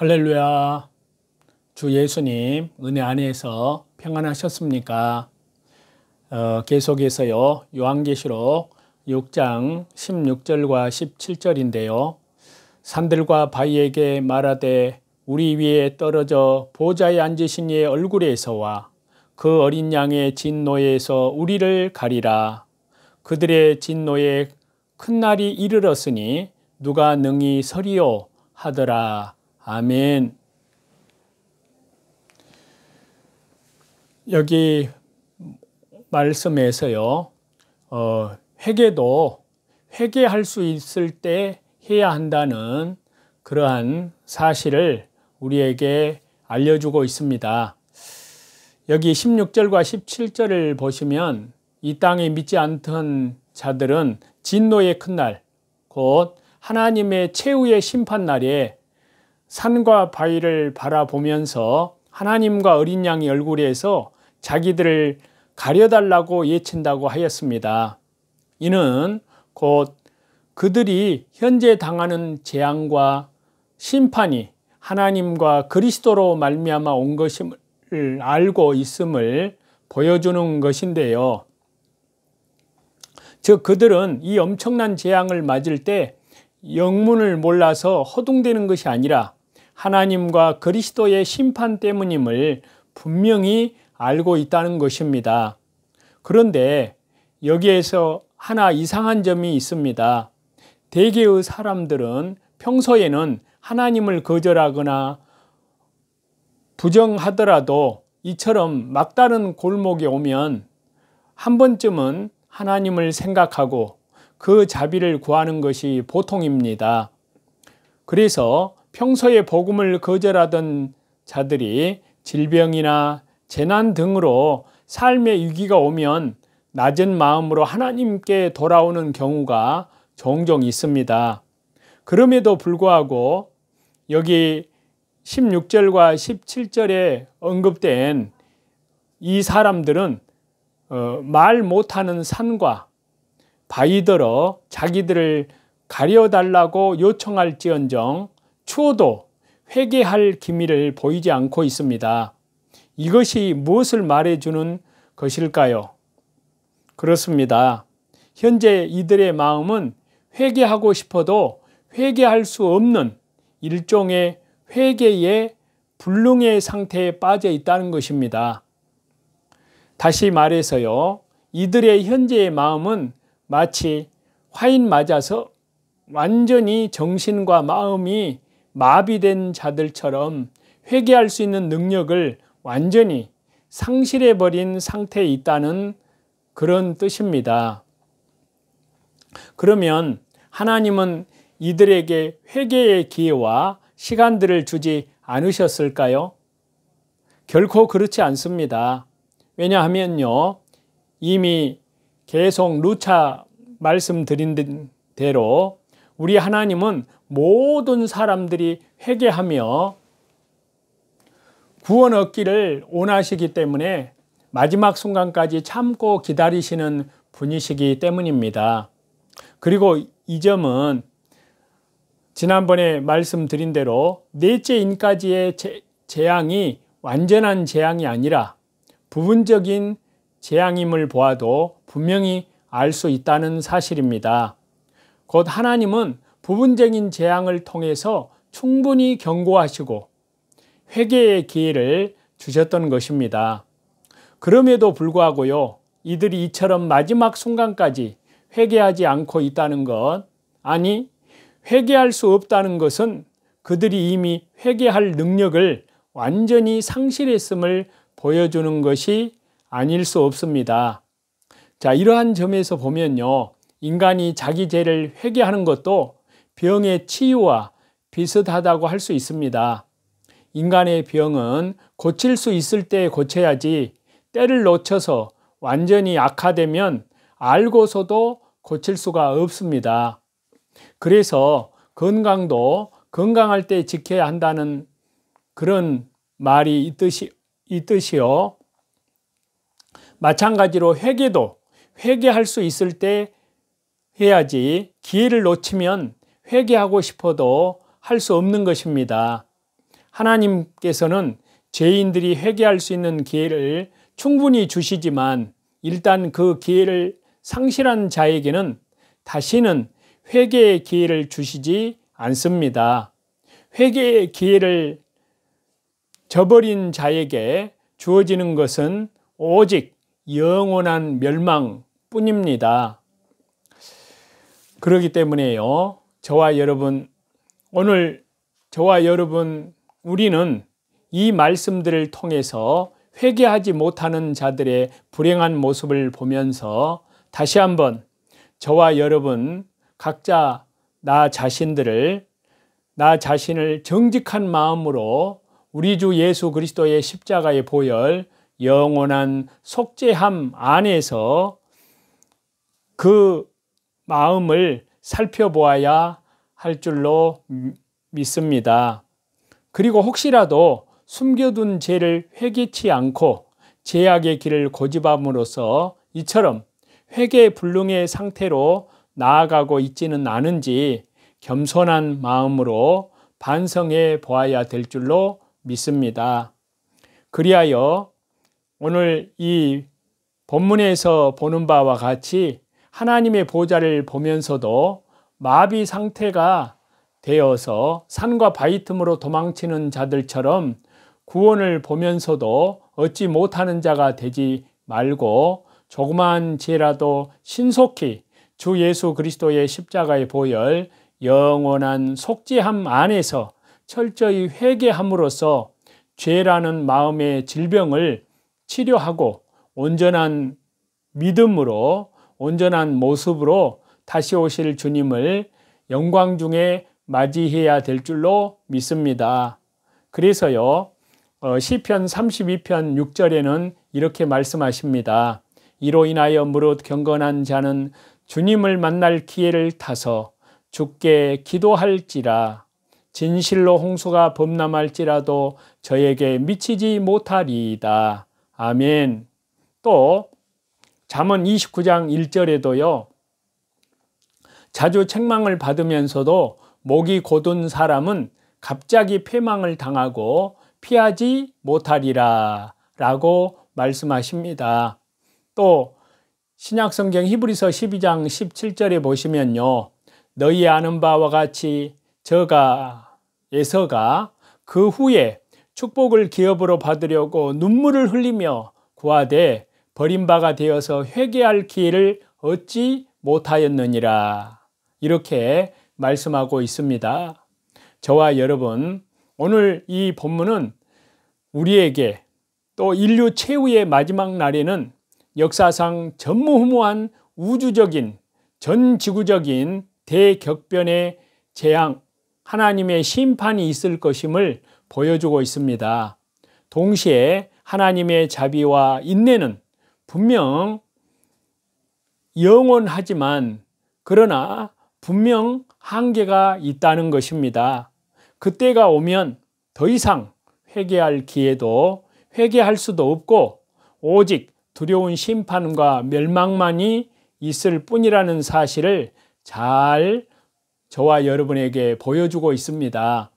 할렐루야. 주 예수님 은혜 안에서 평안하셨습니까? 계속해서요. 요한계시록 6장 16절과 17절인데요. 산들과 바위에게 말하되 우리 위에 떨어져 보좌에 앉으신 이의 얼굴에서와 그 어린 양의 진노에서 우리를 가리라. 그들의 진노에 큰 날이 이르렀으니 누가 능히 서리요 하더라. 아멘. 여기 말씀에서요, 회개도 회개할 수 있을 때 해야 한다는 그러한 사실을 우리에게 알려주고 있습니다. 여기 16절과 17절을 보시면 이 땅에 믿지 않던 자들은 진노의 큰 날, 곧 하나님의 최후의 심판날에 산과 바위를 바라보면서 하나님과 어린 양의 얼굴에서 자기들을 가려달라고 예친다고 하였습니다. 이는 곧 그들이 현재 당하는 재앙과 심판이 하나님과 그리스도로 말미암아 온 것임을 알고 있음을 보여주는 것인데요. 즉 그들은 이 엄청난 재앙을 맞을 때 영문을 몰라서 허둥대는 것이 아니라 하나님과 그리스도의 심판 때문임을 분명히 알고 있다는 것입니다. 그런데 여기에서 하나 이상한 점이 있습니다. 대개의 사람들은 평소에는 하나님을 거절하거나 부정하더라도 이처럼 막다른 골목에 오면 한 번쯤은 하나님을 생각하고 그 자비를 구하는 것이 보통입니다. 그래서 평소에 복음을 거절하던 자들이 질병이나 재난 등으로 삶의 위기가 오면 낮은 마음으로 하나님께 돌아오는 경우가 종종 있습니다. 그럼에도 불구하고 여기 16절과 17절에 언급된 이 사람들은 말 못하는 산과 바위들어 자기들을 가려달라고 요청할지언정 추워도 회개할 기미를 보이지 않고 있습니다. 이것이 무엇을 말해주는 것일까요? 그렇습니다. 현재 이들의 마음은 회개하고 싶어도 회개할 수 없는 일종의 회개의 불능의 상태에 빠져 있다는 것입니다. 다시 말해서요, 이들의 현재의 마음은 마치 화인 맞아서 완전히 정신과 마음이 마비된 자들처럼 회개할 수 있는 능력을 완전히 상실해버린 상태에 있다는 그런 뜻입니다. 그러면 하나님은 이들에게 회개의 기회와 시간들을 주지 않으셨을까요? 결코 그렇지 않습니다. 왜냐하면요, 이미 계속 누차 말씀드린 대로 우리 하나님은 모든 사람들이 회개하며 구원 얻기를 원하시기 때문에 마지막 순간까지 참고 기다리시는 분이시기 때문입니다. 그리고 이 점은 지난번에 말씀드린 대로 넷째 인까지의 재앙이 완전한 재앙이 아니라 부분적인 재앙임을 보아도 분명히 알 수 있다는 사실입니다. 곧 하나님은 부분적인 재앙을 통해서 충분히 경고하시고 회개의 기회를 주셨던 것입니다. 그럼에도 불구하고요, 이들이 이처럼 마지막 순간까지 회개하지 않고 있다는 것, 아니 회개할 수 없다는 것은 그들이 이미 회개할 능력을 완전히 상실했음을 보여주는 것이 아닐 수 없습니다. 자, 이러한 점에서 보면요, 인간이 자기 죄를 회개하는 것도 병의 치유와 비슷하다고 할 수 있습니다. 인간의 병은 고칠 수 있을 때 고쳐야지 때를 놓쳐서 완전히 악화되면 알고서도 고칠 수가 없습니다. 그래서 건강도 건강할 때 지켜야 한다는 그런 말이 있듯이요. 마찬가지로 회개도 회개할 수 있을 때 해야지 기회를 놓치면 회개하고 싶어도 할 수 없는 것입니다. 하나님께서는 죄인들이 회개할 수 있는 기회를 충분히 주시지만 일단 그 기회를 상실한 자에게는 다시는 회개의 기회를 주시지 않습니다. 회개의 기회를 저버린 자에게 주어지는 것은 오직 영원한 멸망뿐입니다. 그렇기 때문에요, 저와 여러분, 오늘 저와 여러분, 우리는 이 말씀들을 통해서 회개하지 못하는 자들의 불행한 모습을 보면서 다시 한번 저와 여러분 각자 나 자신을 정직한 마음으로 우리 주 예수 그리스도의 십자가의 보혈 영원한 속죄함 안에서 그 마음을 살펴보아야 할 줄로 믿습니다. 그리고 혹시라도 숨겨둔 죄를 회개치 않고 죄악의 길을 고집함으로써 이처럼 회개 불능의 상태로 나아가고 있지는 않은지 겸손한 마음으로 반성해 보아야 될 줄로 믿습니다. 그리하여 오늘 이 본문에서 보는 바와 같이 하나님의 보좌를 보면서도 마비 상태가 되어서 산과 바위 틈으로 도망치는 자들처럼 구원을 보면서도 얻지 못하는 자가 되지 말고 조그마한 죄라도 신속히 주 예수 그리스도의 십자가의 보혈 영원한 속죄함 안에서 철저히 회개함으로써 죄라는 마음의 질병을 치료하고 온전한 믿음으로 온전한 모습으로 다시 오실 주님을 영광 중에 맞이해야 될 줄로 믿습니다. 그래서요, 시편 32편 6절에는 이렇게 말씀하십니다. 이로 인하여 무릇 경건한 자는 주님을 만날 기회를 타서 주께 기도할지라. 진실로 홍수가 범람할지라도 저에게 미치지 못하리이다. 아멘. 또 잠언 29장 1절에도요. 자주 책망을 받으면서도 목이 곧은 사람은 갑자기 패망을 당하고 피하지 못하리라 라고 말씀하십니다. 또 신약성경 히브리서 12장 17절에 보시면요. 너희 아는 바와 같이 에서가 그 후에 축복을 기업으로 받으려고 눈물을 흘리며 구하되 버림바가 되어서 회개할 기회를 얻지 못하였느니라. 이렇게 말씀하고 있습니다. 저와 여러분, 오늘 이 본문은 우리에게 또 인류 최후의 마지막 날에는 역사상 전무후무한 우주적인 전지구적인 대격변의 재앙, 하나님의 심판이 있을 것임을 보여주고 있습니다. 동시에 하나님의 자비와 인내는 분명 영원하지만 그러나 분명 한계가 있다는 것입니다. 그때가 오면 더 이상 회개할 기회도 회개할 수도 없고 오직 두려운 심판과 멸망만이 있을 뿐이라는 사실을 잘 저와 여러분에게 보여주고 있습니다.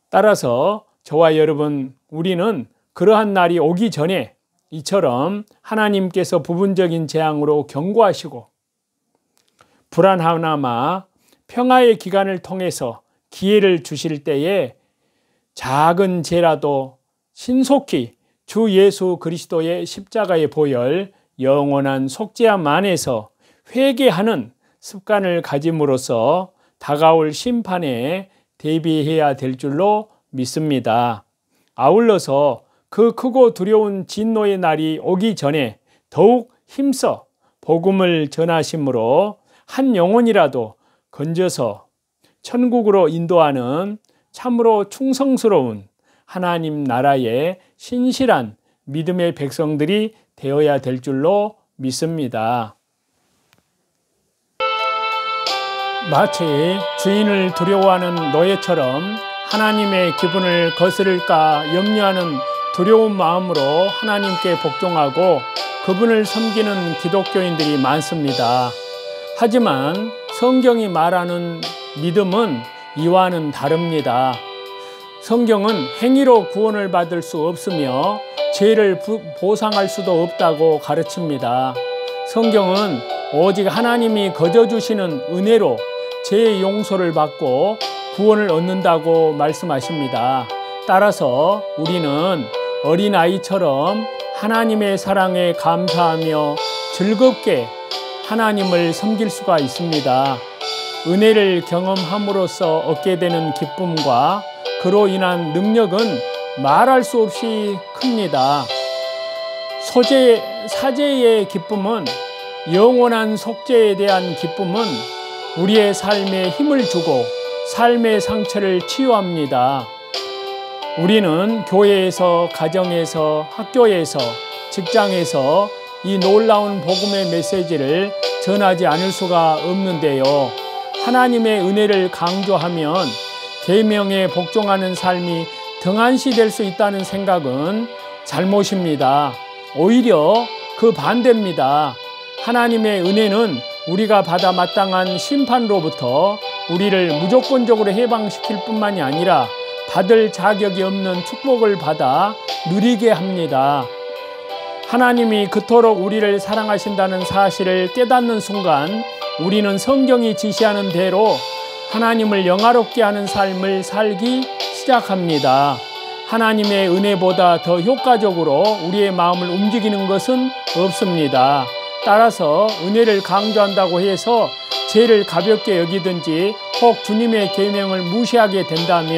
따라서 저와 여러분, 우리는 그러한 날이 오기 전에 이처럼 하나님께서 부분적인 재앙으로 경고하시고 불안하나마 평화의 기간을 통해서 기회를 주실 때에 작은 죄라도 신속히 주 예수 그리스도의 십자가의 보혈 영원한 속죄함 안에서 회개하는 습관을 가짐으로써 다가올 심판에 대비해야 될 줄로 믿습니다. 아울러서 그 크고 두려운 진노의 날이 오기 전에 더욱 힘써 복음을 전하심으로 한 영혼이라도 건져서 천국으로 인도하는 참으로 충성스러운 하나님 나라의 신실한 믿음의 백성들이 되어야 될 줄로 믿습니다. 마치 주인을 두려워하는 노예처럼 하나님의 기분을 거스를까 염려하는 두려운 마음으로 하나님께 복종하고 그분을 섬기는 기독교인들이 많습니다. 하지만 성경이 말하는 믿음은 이와는 다릅니다. 성경은 행위로 구원을 받을 수 없으며 죄를 보상할 수도 없다고 가르칩니다. 성경은 오직 하나님이 거저 주시는 은혜로 죄의 용서를 받고 구원을 얻는다고 말씀하십니다. 따라서 우리는 어린아이처럼 하나님의 사랑에 감사하며 즐겁게 하나님을 섬길 수가 있습니다. 은혜를 경험함으로써 얻게 되는 기쁨과 그로 인한 능력은 말할 수 없이 큽니다. 사죄의 기쁨은, 영원한 속죄에 대한 기쁨은 우리의 삶에 힘을 주고 삶의 상처를 치유합니다. 우리는 교회에서, 가정에서, 학교에서, 직장에서 이 놀라운 복음의 메시지를 전하지 않을 수가 없는데요. 하나님의 은혜를 강조하면 계명에 복종하는 삶이 등한시될 수 있다는 생각은 잘못입니다. 오히려 그 반대입니다. 하나님의 은혜는 우리가 받아 마땅한 심판으로부터 우리를 무조건적으로 해방시킬 뿐만이 아니라 받을 자격이 없는 축복을 받아 누리게 합니다. 하나님이 그토록 우리를 사랑하신다는 사실을 깨닫는 순간 우리는 성경이 지시하는 대로 하나님을 영화롭게 하는 삶을 살기 시작합니다. 하나님의 은혜보다 더 효과적으로 우리의 마음을 움직이는 것은 없습니다. 따라서 은혜를 강조한다고 해서 죄를 가볍게 여기든지 혹 주님의 계명을 무시하게 된다면